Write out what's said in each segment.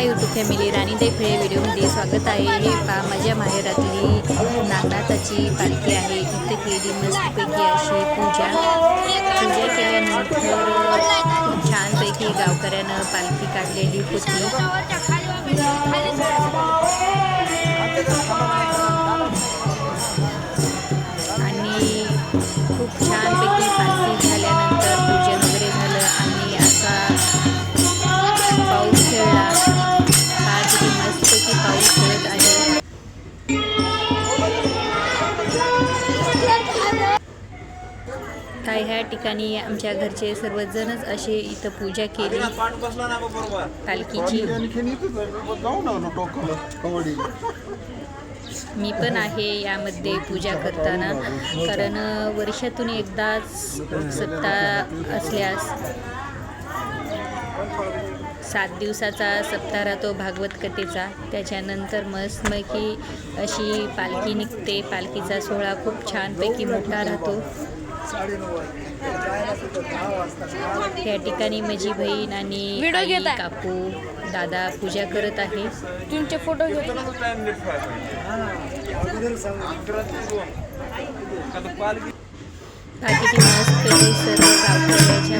Hi YouTube family, राणी देखळे व्हिडिओमध्ये स्वागत आहे। हे पहा माझ्या माहेरातली नागनाथाची पालखी आहे। इथे केली मस्तपैकी अशी पूजा केल्यानंतर खूप छानपैकी गावकऱ्यानं पालखी काढलेली होती। आणि खूप छानपैकी पालखी झाल्यानंतर पूजन वगैरे झालं आणि असा पाऊस खेळला। हा किती मस्तपैकी पाऊस खेळत आहे। काय ह्या ठिकाणी आमच्या घरचे सर्वजणच असे इथं पूजा केली पालखीची। मी पण आहे यामध्ये पूजा करताना, कारण वर्षातून एकदाच सप्ताह असल्यास 7 दिवसाचा सप्ताह राहतो भागवत कथेचा। त्याच्यानंतर मस्तपैकी अशी पालखी निघते। पालखीचा सोहळा खूप छानपैकी मोठा राहतो। या ठिकाणी माझी बहीण आणि आई, काकू, दादा पूजा करत आहे। तुमचे फोटो घेतो। किती मस्तपैकी सर्व गावकऱ्याच्या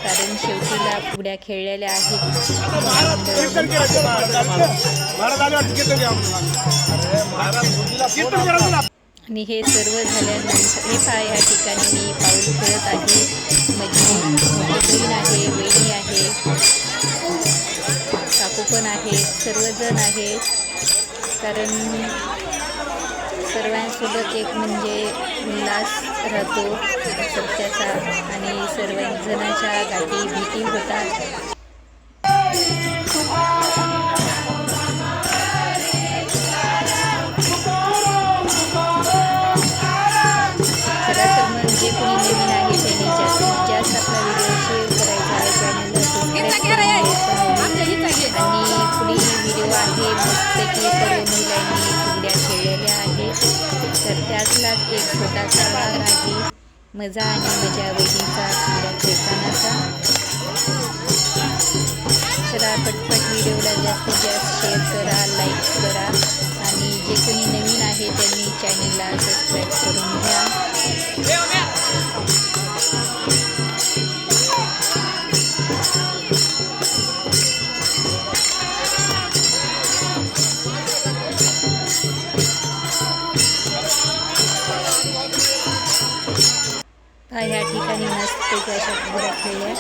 कारण शेवटीला फुगड्या खेळलेल्या आहेत। आणि हे सर्व झाल्यानंतर हे पहा या ठिकाणी मी पाऊल खेळत आहे। माझी बहीण आहे, वहिनी आहे, काकू पण आहे, सर्वजण आहेत। कारण सर्वांसोबत एक म्हणजे उल्हास राहतो सत्याचा आणि सर्वजणांच्या गाठी भेटी होतात। चला तर मग जे कोणी नवीन आहे त्यांनी जास्तीत जास्त आपला व्हिडिओ शेअर करायचा आहे, चॅनलला सबस्क्राईब आणि पुढील व्हिडिओ आहे मस्तपैकी सर्व महिलांनी फुगड्या खेळलेल्या आहेत। तर त्यातलाच एक छोटासा भाग आहे मजा आणि माझ्या वहिनीचा फुगड्या खेळतानाचा। चला पटपट व्हिडिओला जास्तीत जास्त शेअर करा, लाईक करा आणि जे कोणी नवीन आहे त्यांनी चॅनलला सबस्क्राईब करून घ्या। ह्या ठिकाणी मस्तपैकी अशा फुगड्या खेळल्या